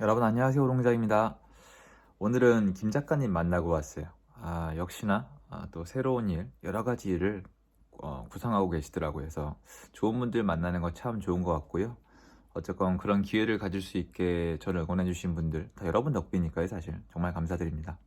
여러분 안녕하세요. 오롱자입니다. 오늘은 김 작가님 만나고 왔어요. 역시나 또 새로운 일, 여러 가지 일을 구상하고 계시더라고요. 그래서 좋은 분들 만나는 거 참 좋은 것 같고요. 어쨌건 그런 기회를 가질 수 있게 저를 응원해주신 분들 다 여러분 덕분이니까요. 사실 정말 감사드립니다.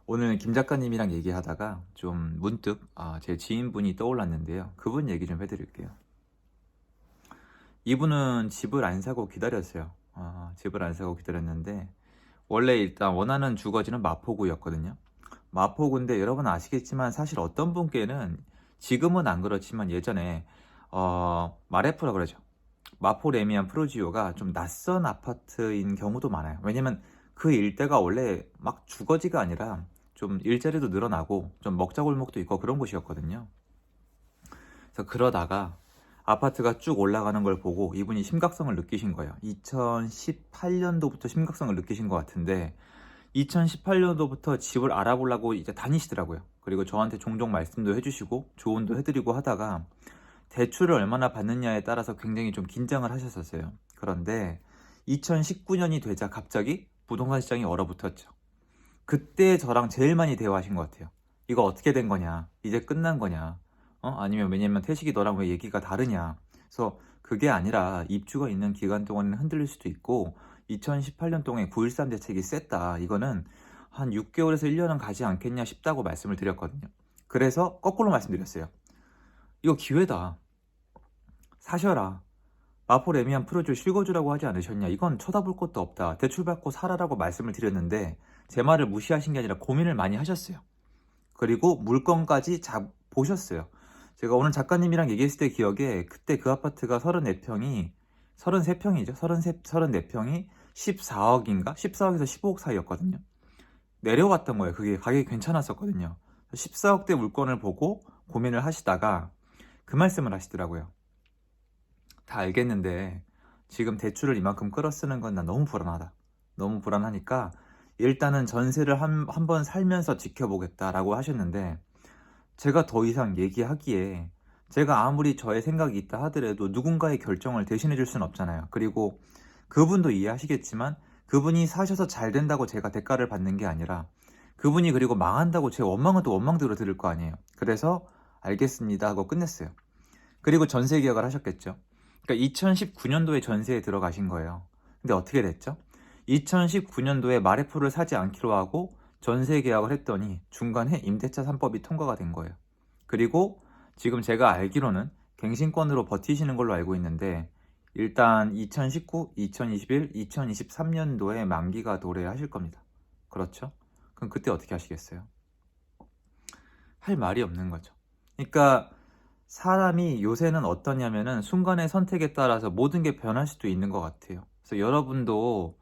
오늘 김 작가님이랑 얘기하다가 좀 문득 제 지인분이 떠올랐는데요. 그분 얘기 좀 해드릴게요. 이분은 집을 안 사고 기다렸어요. 집을 안 사고 기다렸는데 원래 일단 원하는 주거지는 마포구였거든요. 마포구인데 여러분 아시겠지만 사실 어떤 분께는 지금은 안 그렇지만 예전에 마레프라 그러죠. 마포 레미안 프로지오가 좀 낯선 아파트인 경우도 많아요. 왜냐면 그 일대가 원래 막 주거지가 아니라 좀 일자리도 늘어나고 좀 먹자골목도 있고 그런 곳이었거든요. 그래서 그러다가 아파트가 쭉 올라가는 걸 보고 이분이 심각성을 느끼신 거예요. 2018년도부터 심각성을 느끼신 것 같은데 2018년도부터 집을 알아보려고 이제 다니시더라고요. 그리고 저한테 종종 말씀도 해주시고 조언도 해드리고 하다가 대출을 얼마나 받느냐에 따라서 굉장히 좀 긴장을 하셨었어요. 그런데 2019년이 되자 갑자기 부동산 시장이 얼어붙었죠. 그때 저랑 제일 많이 대화하신 것 같아요. 이거 어떻게 된 거냐? 이제 끝난 거냐? 아니면 왜냐면 태식이 너랑 왜 얘기가 다르냐? 그래서 그게 아니라 입주가 있는 기간 동안은 흔들릴 수도 있고 2018년 동안 9.13 대책이 셌다. 이거는 한 6개월에서 1년은 가지 않겠냐 싶다고 말씀을 드렸거든요. 그래서 거꾸로 말씀드렸어요. 이거 기회다. 사셔라. 마포 레미안 프로줄 실거주라고 하지 않으셨냐? 이건 쳐다볼 것도 없다. 대출받고 살아라고 말씀을 드렸는데 제 말을 무시하신 게 아니라 고민을 많이 하셨어요. 그리고 물건까지 보셨어요. 제가 오늘 작가님이랑 얘기했을 때 기억에 그때 그 아파트가 34평이 33평이죠. 34평이 14억인가? 14억에서 15억 사이였거든요. 내려왔던 거예요. 그게 가격이 괜찮았었거든요. 14억대 물건을 보고 고민을 하시다가 그 말씀을 하시더라고요. 다 알겠는데 지금 대출을 이만큼 끌어 쓰는 건 난 너무 불안하다. 너무 불안하니까 일단은 전세를 한 번 살면서 지켜보겠다라고 하셨는데 제가 더 이상 얘기하기에 제가 아무리 저의 생각이 있다 하더라도 누군가의 결정을 대신해 줄 수는 없잖아요. 그리고 그분도 이해하시겠지만 그분이 사셔서 잘 된다고 제가 대가를 받는 게 아니라 그분이 그리고 망한다고 제 원망은 또 원망대로 들을 거 아니에요. 그래서 알겠습니다 하고 끝냈어요. 그리고 전세 계약을 하셨겠죠. 그러니까 2019년도에 전세에 들어가신 거예요. 근데 어떻게 됐죠? 2019년도에 마레프를 사지 않기로 하고 전세 계약을 했더니 중간에 임대차 3법이 통과가 된 거예요. 그리고 지금 제가 알기로는 갱신권으로 버티시는 걸로 알고 있는데 일단 2019, 2021, 2023년도에 만기가 도래하실 겁니다. 그렇죠? 그럼 그때 어떻게 하시겠어요? 할 말이 없는 거죠. 그러니까 사람이 요새는 어떠냐면은 순간의 선택에 따라서 모든 게 변할 수도 있는 것 같아요. 그래서 여러분도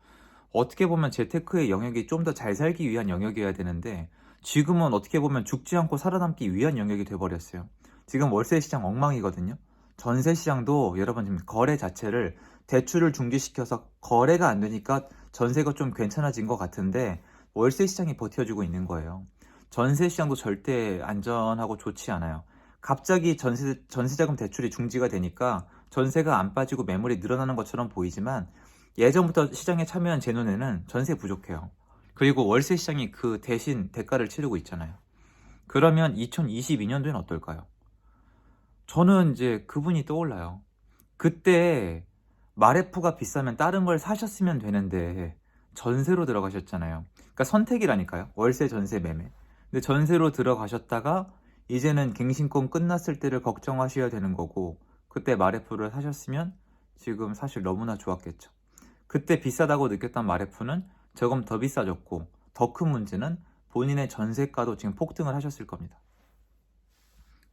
어떻게 보면 재테크의 영역이 좀 더 잘 살기 위한 영역이어야 되는데 지금은 어떻게 보면 죽지 않고 살아남기 위한 영역이 돼버렸어요. 지금 월세 시장 엉망이거든요. 전세 시장도 여러분 지금 거래 자체를 대출을 중지시켜서 거래가 안 되니까 전세가 좀 괜찮아진 것 같은데 월세 시장이 버텨주고 있는 거예요. 전세 시장도 절대 안전하고 좋지 않아요. 갑자기 전세자금 대출이 중지가 되니까 전세가 안 빠지고 매물이 늘어나는 것처럼 보이지만 예전부터 시장에 참여한 제 눈에는 전세 부족해요. 그리고 월세 시장이 그 대신 대가를 치르고 있잖아요. 그러면 2022년도엔 어떨까요? 저는 이제 그분이 떠올라요. 그때 마레프가 비싸면 다른 걸 사셨으면 되는데 전세로 들어가셨잖아요. 그러니까 선택이라니까요. 월세, 전세, 매매. 근데 전세로 들어가셨다가 이제는 갱신권 끝났을 때를 걱정하셔야 되는 거고 그때 마레프를 사셨으면 지금 사실 너무나 좋았겠죠. 그때 비싸다고 느꼈던 마레프는 조금 더 비싸졌고 더 큰 문제는 본인의 전세가도 지금 폭등을 하셨을 겁니다.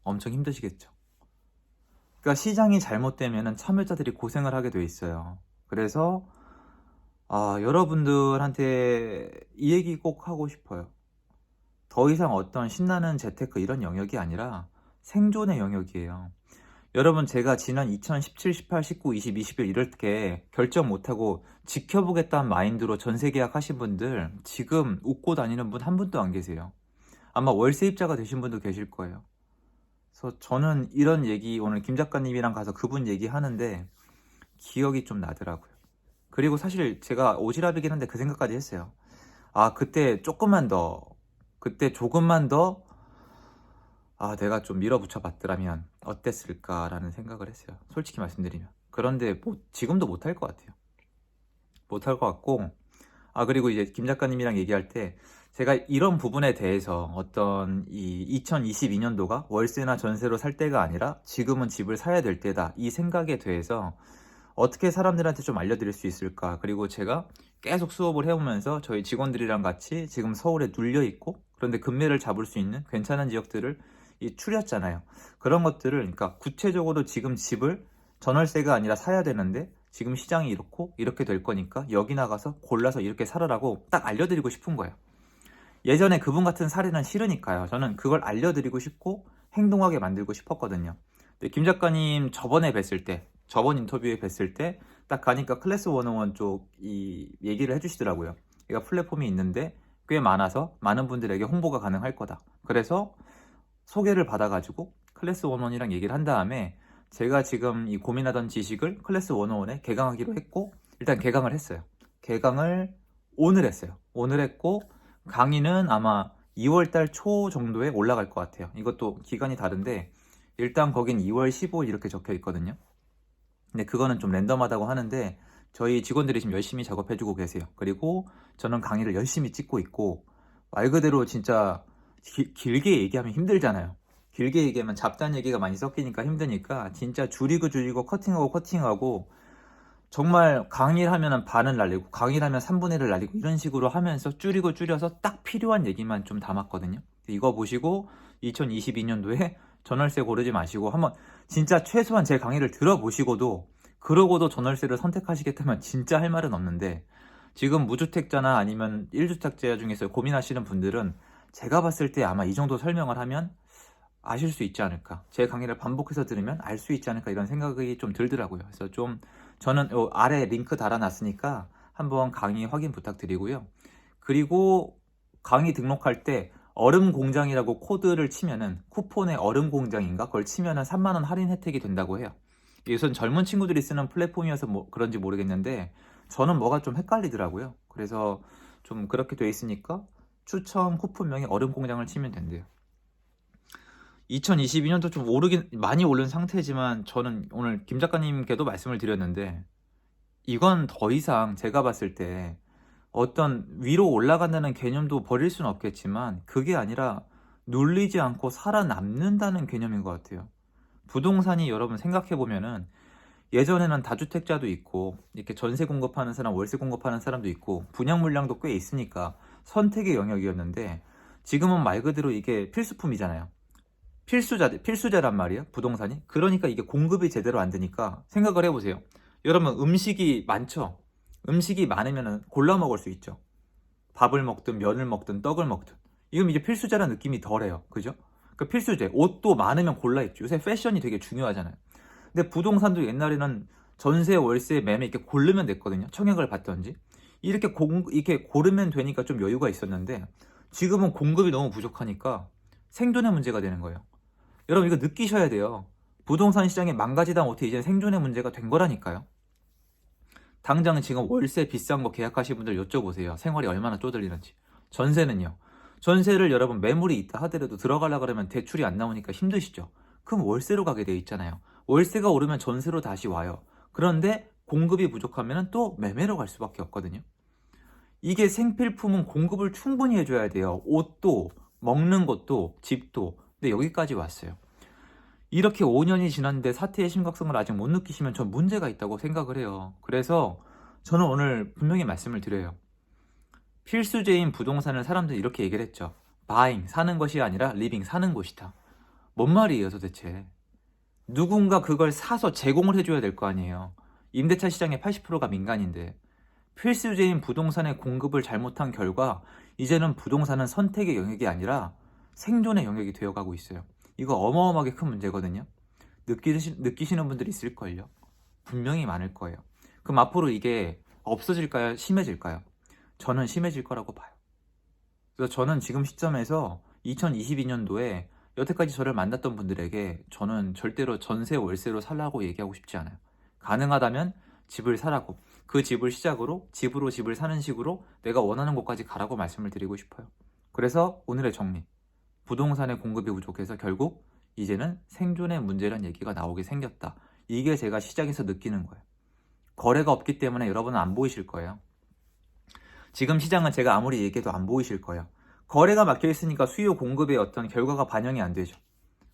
엄청 힘드시겠죠. 그러니까 시장이 잘못되면 참여자들이 고생을 하게 돼 있어요. 그래서 여러분들한테 이 얘기 꼭 하고 싶어요. 더 이상 어떤 신나는 재테크 이런 영역이 아니라 생존의 영역이에요. 여러분 제가 지난 2017, 18, 19, 20, 21 이렇게 결정 못하고 지켜보겠다는 마인드로 전세 계약하신 분들 지금 웃고 다니는 분 한 분도 안 계세요. 아마 월세입자가 되신 분도 계실 거예요. 그래서 저는 이런 얘기 오늘 김 작가님이랑 가서 그분 얘기하는데 기억이 좀 나더라고요. 그리고 사실 제가 오지랖이긴 한데 그 생각까지 했어요. 아, 그때 조금만 더, 그때 조금만 더, 내가 좀 밀어붙여 봤더라면 어땠을까라는 생각을 했어요. 솔직히 말씀드리면. 그런데 뭐, 지금도 못할 것 같아요. 못할 것 같고, 그리고 이제 김 작가님이랑 얘기할 때 제가 이런 부분에 대해서 어떤 이 2022년도가 월세나 전세로 살 때가 아니라 지금은 집을 사야 될 때다. 이 생각에 대해서 어떻게 사람들한테 좀 알려드릴 수 있을까? 그리고 제가 계속 수업을 해오면서 저희 직원들이랑 같이 지금 서울에 눌려 있고 그런데 금매를 잡을 수 있는 괜찮은 지역들을 추렸잖아요. 그런 것들을 그러니까 구체적으로 지금 집을 전월세가 아니라 사야 되는데 지금 시장이 이렇고 이렇게 될 거니까 여기 나가서 골라서 이렇게 살아라고 딱 알려드리고 싶은 거예요. 예전에 그분 같은 사례는 싫으니까요. 저는 그걸 알려드리고 싶고 행동하게 만들고 싶었거든요. 근데 김 작가님 저번에 뵀을 때, 저번 인터뷰에 뵀을 때 딱 가니까 클래스 101 쪽 이 얘기를 해주시더라고요. 얘가 플랫폼이 있는데 꽤 많아서 많은 분들에게 홍보가 가능할 거다. 그래서 소개를 받아가지고 클래스 101이랑 얘기를 한 다음에 제가 지금 이 고민하던 지식을 클래스 101에 개강하기로 했고 일단 개강을 했어요. 개강을 오늘 했어요. 오늘 했고 강의는 아마 2월달 초 정도에 올라갈 것 같아요. 이것도 기간이 다른데 일단 거긴 2월 15일 이렇게 적혀 있거든요. 근데 그거는 좀 랜덤하다고 하는데 저희 직원들이 지금 열심히 작업해주고 계세요. 그리고 저는 강의를 열심히 찍고 있고 말 그대로 진짜 길게 얘기하면 힘들잖아요. 길게 얘기하면 잡다한 얘기가 많이 섞이니까 힘드니까 진짜 줄이고 커팅하고 정말 강의를 하면 반을 날리고 강의를 하면 3분의 1을 날리고 이런 식으로 하면서 줄여서 딱 필요한 얘기만 좀 담았거든요. 이거 보시고 2022년도에 전월세 고르지 마시고 한번 진짜 최소한 제 강의를 들어보시고도 그러고도 전월세를 선택하시겠다면 진짜 할 말은 없는데 지금 무주택자나 아니면 1주택자 중에서 고민하시는 분들은 제가 봤을 때 아마 이 정도 설명을 하면 아실 수 있지 않을까. 제 강의를 반복해서 들으면 알 수 있지 않을까 이런 생각이 좀 들더라고요. 그래서 좀 저는 아래 링크 달아놨으니까 한번 강의 확인 부탁드리고요. 그리고 강의 등록할 때 얼음공장이라고 코드를 치면은 쿠폰에 얼음공장인가 그걸 치면은 3만원 할인 혜택이 된다고 해요. 이것은 젊은 친구들이 쓰는 플랫폼이어서 뭐 그런지 모르겠는데 저는 뭐가 좀 헷갈리더라고요. 그래서 좀 그렇게 돼 있으니까 추첨 쿠폰명이 얼음공장을 치면 된대요. 2022년도 좀 오르긴 많이 오른 상태지만 저는 오늘 김 작가님께도 말씀을 드렸는데 이건 더 이상 제가 봤을 때 어떤 위로 올라간다는 개념도 버릴 수는 없겠지만 그게 아니라 눌리지 않고 살아남는다는 개념인 것 같아요. 부동산이 여러분 생각해보면은 예전에는 다주택자도 있고 이렇게 전세 공급하는 사람, 월세 공급하는 사람도 있고 분양 물량도 꽤 있으니까 선택의 영역이었는데 지금은 말 그대로 이게 필수품이잖아요. 필수자란 말이야, 부동산이. 그러니까 이게 공급이 제대로 안 되니까 생각을 해보세요. 여러분, 음식이 많죠? 음식이 많으면 골라 먹을 수 있죠. 밥을 먹든 면을 먹든 떡을 먹든. 이건 이제 필수자라는 느낌이 덜해요. 그죠? 그 필수제. 옷도 많으면 골라 입죠. 요새 패션이 되게 중요하잖아요. 근데 부동산도 옛날에는 전세, 월세, 매매 이렇게 고르면 됐거든요. 청약을 받던지. 이렇게 고르면 되니까 좀 여유가 있었는데 지금은 공급이 너무 부족하니까 생존의 문제가 되는 거예요. 여러분 이거 느끼셔야 돼요. 부동산 시장이 망가지다 못해 이제 생존의 문제가 된 거라니까요. 당장 지금 월세 비싼 거 계약하신 분들 여쭤보세요. 생활이 얼마나 쪼들리는지. 전세는요. 전세를 여러분 매물이 있다 하더라도 들어가려고 그러면 대출이 안 나오니까 힘드시죠. 그럼 월세로 가게 돼 있잖아요. 월세가 오르면 전세로 다시 와요. 그런데 공급이 부족하면 또 매매로 갈 수밖에 없거든요. 이게 생필품은 공급을 충분히 해줘야 돼요. 옷도 먹는 것도 집도. 근데 여기까지 왔어요. 이렇게 5년이 지났는데 사태의 심각성을 아직 못 느끼시면 전 문제가 있다고 생각을 해요. 그래서 저는 오늘 분명히 말씀을 드려요. 필수제인 부동산을 사람들이 이렇게 얘기를 했죠. buying, 사는 것이 아니라 living, 사는 곳이다. 뭔 말이에요 도대체. 누군가 그걸 사서 제공을 해줘야 될 거 아니에요. 임대차 시장의 80%가 민간인데 필수제인 부동산의 공급을 잘못한 결과 이제는 부동산은 선택의 영역이 아니라 생존의 영역이 되어가고 있어요. 이거 어마어마하게 큰 문제거든요. 느끼시는 분들이 있을걸요. 분명히 많을 거예요. 그럼 앞으로 이게 없어질까요? 심해질까요? 저는 심해질 거라고 봐요. 그래서 저는 지금 시점에서 2022년도에 여태까지 저를 만났던 분들에게 저는 절대로 전세 월세로 살라고 얘기하고 싶지 않아요. 가능하다면 집을 사라고. 그 집을 시작으로 집으로 집을 사는 식으로 내가 원하는 곳까지 가라고 말씀을 드리고 싶어요. 그래서 오늘의 정리. 부동산의 공급이 부족해서 결국 이제는 생존의 문제란 얘기가 나오게 생겼다. 이게 제가 시장에서 느끼는 거예요. 거래가 없기 때문에 여러분은 안 보이실 거예요. 지금 시장은 제가 아무리 얘기해도 안 보이실 거예요. 거래가 막혀 있으니까 수요 공급의 어떤 결과가 반영이 안 되죠.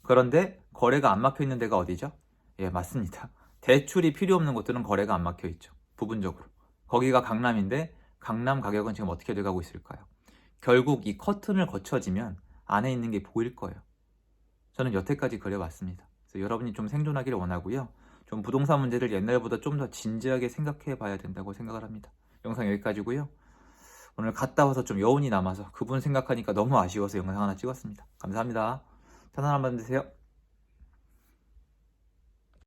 그런데 거래가 안 막혀 있는 데가 어디죠? 예, 맞습니다. 대출이 필요 없는 곳들은 거래가 안 막혀 있죠. 부분적으로. 거기가 강남인데 강남 가격은 지금 어떻게 돼가고 있을까요? 결국 이 커튼을 거쳐지면 안에 있는 게 보일 거예요. 저는 여태까지 그려왔습니다. 그래서 여러분이 좀 생존하기를 원하고요. 좀 부동산 문제를 옛날보다 좀 더 진지하게 생각해 봐야 된다고 생각을 합니다. 영상 여기까지고요. 오늘 갔다 와서 좀 여운이 남아서 그분 생각하니까 너무 아쉬워서 영상 하나 찍었습니다. 감사합니다. 편안한 밤 되세요.